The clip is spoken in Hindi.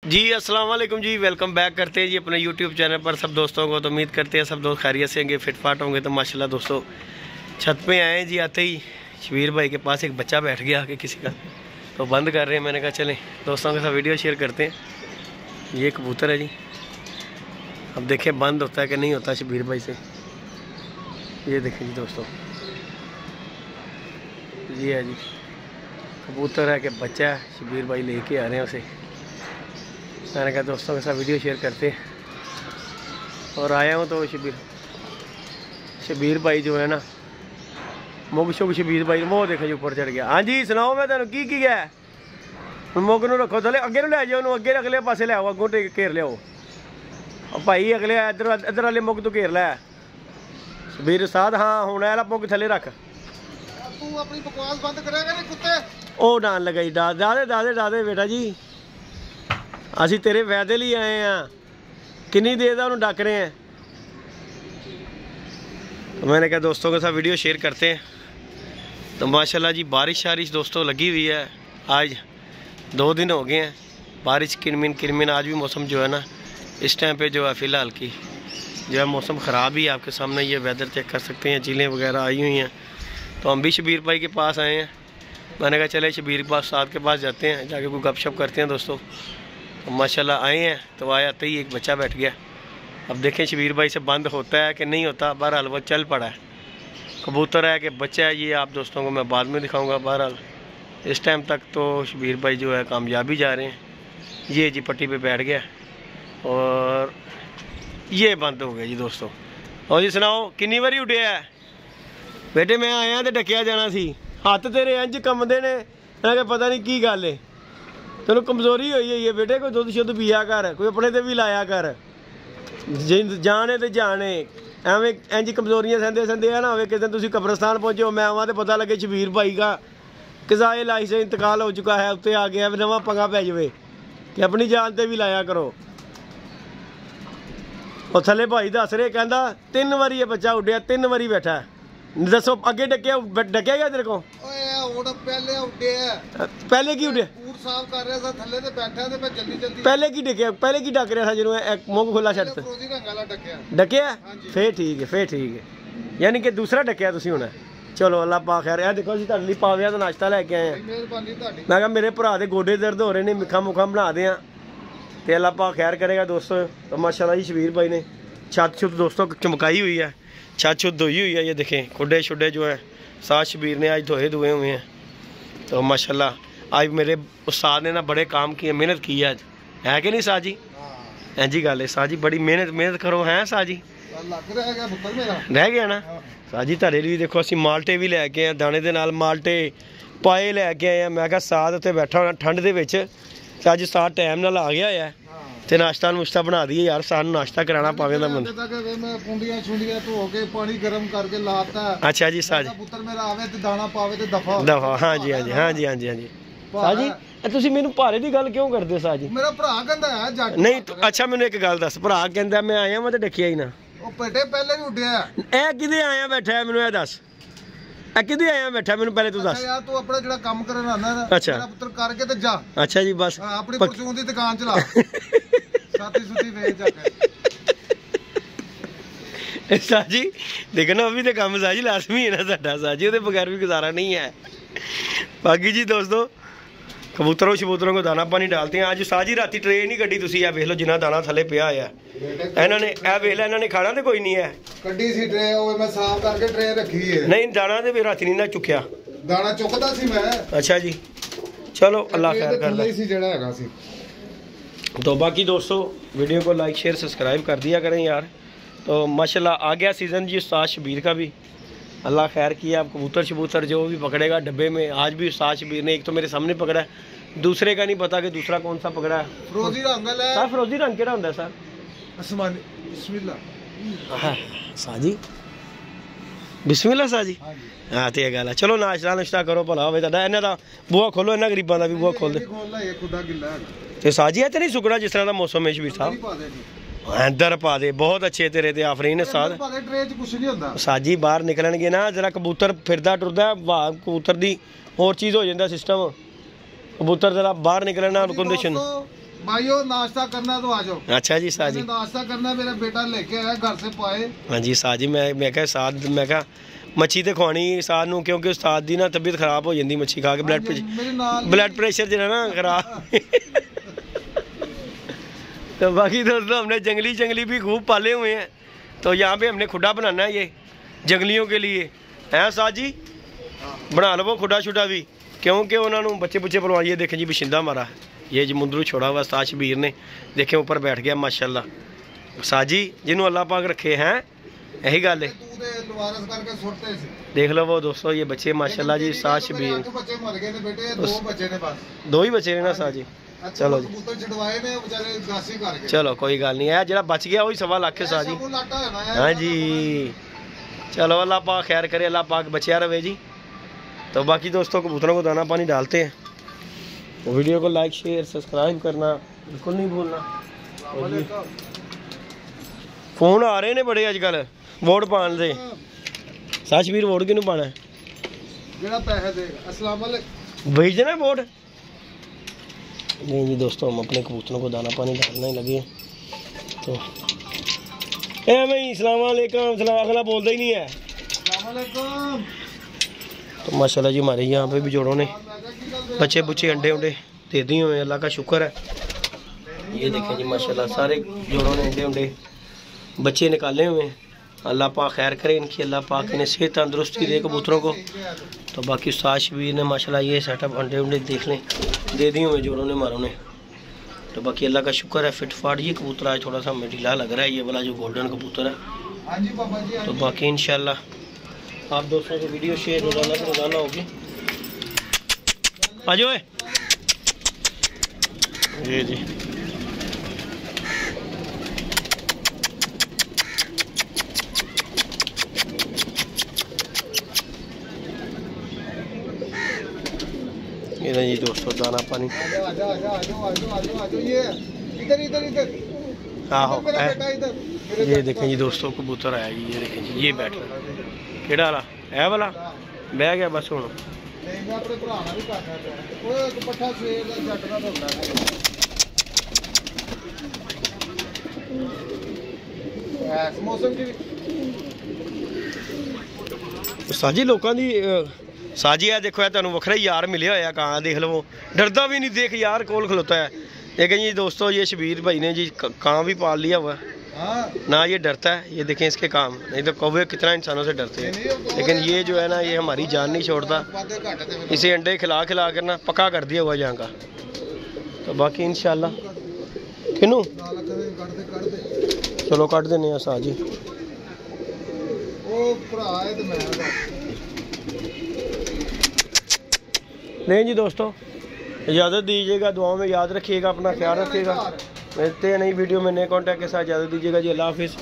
जी अस्सलाम वालेकुम जी, वेलकम बैक करते हैं जी अपने यूट्यूब चैनल पर सब दोस्तों को। तो उम्मीद करते हैं सब दोस्त खैरियत से होंगे, फिटफाट होंगे। तो माशाल्लाह दोस्तों छत पे आए जी। आते ही शबीर भाई के पास एक बच्चा बैठ गया आके किसी का, तो बंद कर रहे हैं। मैंने कहा चलें दोस्तों के साथ वीडियो शेयर करते हैं। ये कबूतर है जी, अब देखें बंद होता है कि नहीं होता शबीर भाई से। ये देखें जी दोस्तों, ये है जी कबूतर है कि बच्चा है, शबीर भाई लेके आ रहे हैं उसे। मैंने कहा दोस्तों के साथ वीडियो शेयर करते हैं। और आया हूँ तो शबीर भाई जो है ना, मुग शुग शबीर भाई वो देखे जी ऊपर चढ़ गया। हाँ जी सुनाओ, मैं तेन की है मुग न रखो थले, अगे लै जाओ, अगे अगले पासे ले आओ, अगों घेर लियाओ भाई, अगले इधर वाले मुग तू घेर लै शबीर उस्ताद। हाँ हूँ वाला मुग थले रख, तू अपनी बकवास बंद करेगा नहीं कुत्ते। ओ डान लगा जी, डादे बेटा जी, असी तेरे फायदे लिए आए हैं। किन्नी देर का उन्होंने डक रहे हैं। तो मैंने कहा दोस्तों के साथ वीडियो शेयर करते हैं। तो माशाल्लाह जी बारिश दोस्तों लगी हुई है। आज 2 दिन हो गए हैं बारिश किनमिन। आज भी मौसम जो है ना इस टाइम पे जो है फ़िलहाल की जो है मौसम ख़राब ही है। आपके सामने ये वेदर चेक कर सकते हैं, चीलें वगैरह आई हुई हैं। तो हम भी शबीर भाई के पास आए हैं। मैंने कहा चले शबीर उस्ताद के पास जाते हैं, जाके कोई गपशप करते हैं दोस्तों। तो माशाल्लाह आए हैं तो आते ही एक बच्चा बैठ गया। अब देखें शबीर भाई से बंद होता है कि नहीं होता। बहरहाल वो चल पड़ा है, कबूतर है कि बच्चा है, ये आप दोस्तों को मैं बाद में दिखाऊंगा। बहरहाल इस टाइम तक तो शबीर भाई जो है कामयाबी जा रहे हैं। ये जी पट्टी पे बैठ गया और ये बंद हो गया जी दोस्तों। और जी सुनाओ कितनी बारी उठे है बेटे? मैं आया तो डकिया जाना सी, हत्थ तेरे इंज कमदे ने, मैं पता नहीं की गल है। तेन कमजोरी हुई है बेटे, कोई दुध शुद्ध पिया कर, कोई अपने ते भी लाया कर। जाने तो जाने एवं इंज कमजोरियां सहंदे है ना हो किस दिन तुम कब्रस्तान पहुंचे मैं आवा तो पता लगे शबीर भाई का किसाए लाइफ से इंतकाल हो चुका है, उत्ते आ गया नवा पंगा पै जाए कि अपनी जान ते भी लाया करो। और थले भाई दस रहे कहता 3 बारी ये बच्चा उड्या, 3 बारी बैठा है। दसो अगे डकिया गया तेरे को? पहले की उड्या साफ कर रहा था थल्ले ते बैठा ते मैं जल्दी पहले की डकिया, पहले की डक रहा था जिन्होंने मुंह खुला छड़ ते डकिया? फिर ठीक है, यानी कि दूसरा डकिया तुसी हुण। चलो अल्लाह पाक खैर। यार देखो जी तुहाडे लई पाविया दा नाश्ता लैके आए हैं। मैं कहा मेरे भरा दे गोडे दर्द हो रहे ने, मिखा मुखा बना दें ते अल्लाह पाक खैर करेगा दोस्तों। तो माशाल्लाह जी शबीर भाई ने छत छुत दोस्तों चमकाई हुई है, छत छुत धोई हुई है। ये देखें खुडे शुडे जो है साथ शबीर ने आज धोए हुए हैं। तो माशाल्लाह आज मेरे उस्ताद ने ना बड़े काम किए, मेहनत की है आज, है कि नहीं साह जी? हाँ जी गल है साह जी, बड़ी मेहनत करो हैं साह जी। रह गया ना साह जी तारे लिए। देखो असी माल्टे भी लैके आए, दाने के नाल माल्टे पाए लैके आए हैं। मैं कहा साथ उत्ते बैठा होना ठंड के विच, अज साथ टाइम नाल आ गया है ते नाश्ता नुश्ता बना दिए यार। सानू नाश्ता कराना पावे दा मन। अच्छा जी साह जी, दफा। हाँ जी साह जी तुसी मैनू भारे दी गल क्यों करदे साह जी? मेरा भरा कहंदा है जट नहीं अच्छा मैनू एक गल दस, भरा कहंदा मैं आया मैं ते डकिया ही ना। ओ पेटे पहले भी उठिया ए किदे आया बैठा है मैनू ए दस, ए किदे आया बैठा मैनू पहले तू दस। यार तू अपना जेड़ा काम करन आना ना अच्छा मेरा पुत्र करके ते जा। अच्छा जी बस अपनी परचून दी दुकान चला साथी सुथी वेच जाके साह जी देखना अभी तो काम साह जी लाजमी है ना साडा साह जी, ਉਹਦੇ बगैर भी गुजारा नहीं है। बाकी जी दोस्तों कबूतरों शबूतरों को दाना पानी डालते हैं। आज साह जी राती ट्रे नहीं कड्डी तुसी, आ वेख लो जिन्ना दाना थले पिया है इन्होंने, ए वेख लो इन्होंने खाना तो कोई नहीं है। कड्डी सी ट्रे ओए मैं साफ करके ट्रे रखी है। नहीं दाना तो राती नहीं ना चुक्या, दाना चुकदा सी मैं। अच्छा जी चलो अल्लाह खैर करदा सी जेड़ा हैगा सी। तो बाकी दोस्तों वीडियो को लाइक शेयर सब्सक्राइब कर दिया करें यार। तो माशाल्लाह आ गया सीज़न जी उस्ताद शबीर का भी, अल्लाह खैर किया। आप कबूतर शबूतर जो भी पकड़ेगा डब्बे में, आज भी उस्ताद शबीर ने एक तो मेरे सामने पकड़ा है, दूसरे का नहीं पता कि दूसरा कौन सा पकड़ा है। फिरोजी रंग है सर, फिरोजी रंग केड़ा होंदा सर? आसमानी। बिस्मिल्लाह हाँ साह जी, बिस्मिल्लाह साह जी। हाँ तो ये गल है। चलो नाश्ता नुश्ता करो भला होवे तुहाडा। इन्हां दा बूहा खोलो, इन्हां गरीबां दा भी बूहा खोल दे। ते साह जी ते नहीं सुकड़ा जिस तरह का मौसम है शबीर साहब? अंदर पा दे, बहुत अच्छे तेरे ते आफरीन साथ। साह जी बाहर निकलणगे ना जरा कबूतर फिरदा टुरदा कबूतर दी होर चीज़ हो जाता सिस्टम। कबूतर जरा बाहर निकलना कंडीशन भाइयों नाश्ता करना तो आ जाओ। अच्छा जी साजी, नाश्ता करना मेरा बेटा लेके आया घर से पाए। हाँ जी साजी, मैं कहा साद मैं कहा मच्छी तो खुआनी साद नूं, क्योंकि उस्ताद दी ना तबीयत खराब हो जाती मच्छी खा के, ब्लड प्रेशर जो ना खराब। तो बाकी दोस्तों हमने जंगली भी खूब पाले हुए हैं, तो यहाँ पे हमने खुडा बनाना है ये जंगलियों के लिए, हैं साजी? बना लो खुडा शुडा भी, क्योंकि उन्होंने बच्चे बुच्चे पलवाइए। देखें जी बशिंदा मारा, ये जी मुंदरू छोड़ा हुआ उस्ताद शबीर ने, देखें ऊपर बैठ गया माशाल्लाह। साजी जिन्हों अल्लाह पाक रखे हैं, यही गल है। देख लो वो दोस्तों ये बच्चे माशाल्लाह जी, उस्ताद शबीर दो ही बच्चे ने ना साजी। चलो जी चलो कोई गल नहीं है, जरा बच गया वही 1.25 लाख साजी। हाँ जी चलो अल्लाह पाक खैर करे, अल्लाह पाक बचिया रहे जी। तो बाकी दोस्तों कबूतरों को दाना पानी डालते हैं, वीडियो को लाइक शेयर सब्सक्राइब करना बिल्कुल नहीं भूलना। फोन आ रहे ने बड़े अजकल वोट पाने दे। साशबीर वोट किनू पाना है? भेज देना वोट। नहीं जी दोस्तों हम अपने कबूतरों को दाना पानी डालना ही लगे, तो भाई अस्सलाम वालेकुम सलाम बोलता ही नहीं है। तो माशाल्लाह जी हमारे यहाँ पे भी जोड़ों ने बच्चे बुच्चे अंडे उंडे दे दिए हुए, अल्लाह का शुक्र है। ये देखें जी माशाल्लाह सारे जोड़ों ने अंडे उंडे बच्चे निकाले हुए हैं, अल्लाह पाक खैर करे इनकी, अल्लाह पाक इन्हें सेहत तंदुरुस्ती दे कबूतरों को। तो बाकी उस्ताद शबीर ने माशाल्लाह ये सेटअप अंडे उंडे देख लें दे दिए हुए जोड़ों ने मारों ने। तो बाकी अल्लाह का शुक्र है फिट फाट। ये कबूतर आज थोड़ा सा हमें ढीला लग रहा है, ये वाला जो गोल्डन कबूतर है। तो बाकी इंशाल्लाह आप दोस्तों की वीडियो शेयर रोजाना होगी। आ जाओ जी जी ये दोस्तों दाना पानी। आहो ये देखें जी दोस्तों कबूतर आया जी, ये देखें जी ये बैठ रहा केड़ा वाला है वाला बह गया बस हूँ। साजी लोगों की साजी है देखो है तुम वखरा ही यार मिले होया कां देख लो, डरदा भी नहीं, देख यार कोल खलोता है। लेकिन जी दोस्तों ये शबीर भाई ने जी कां भी पाल लिया हुआ ना, ये डरता है। ये देखें इसके काम, नहीं तो कौवे कितना इंसानों से डरते हैं, लेकिन ये जो है ना ये हमारी जान नहीं छोड़ता। इसे अंडे खिला खिला कर ना पक्का कर दिया हुआ यहाँ का। तो बाकी इंशाल्लाह किनू चलो कट देने साजी। नहीं जी दोस्तों इजाज़त दीजिएगा, दुआओं में याद रखिएगा, अपना ख्याल रखिएगा। मिलते हैं नई वीडियो में नए कॉन्टैक्ट के साथ, इजाज़त दीजिएगा जी, अल्लाह हाफिज़।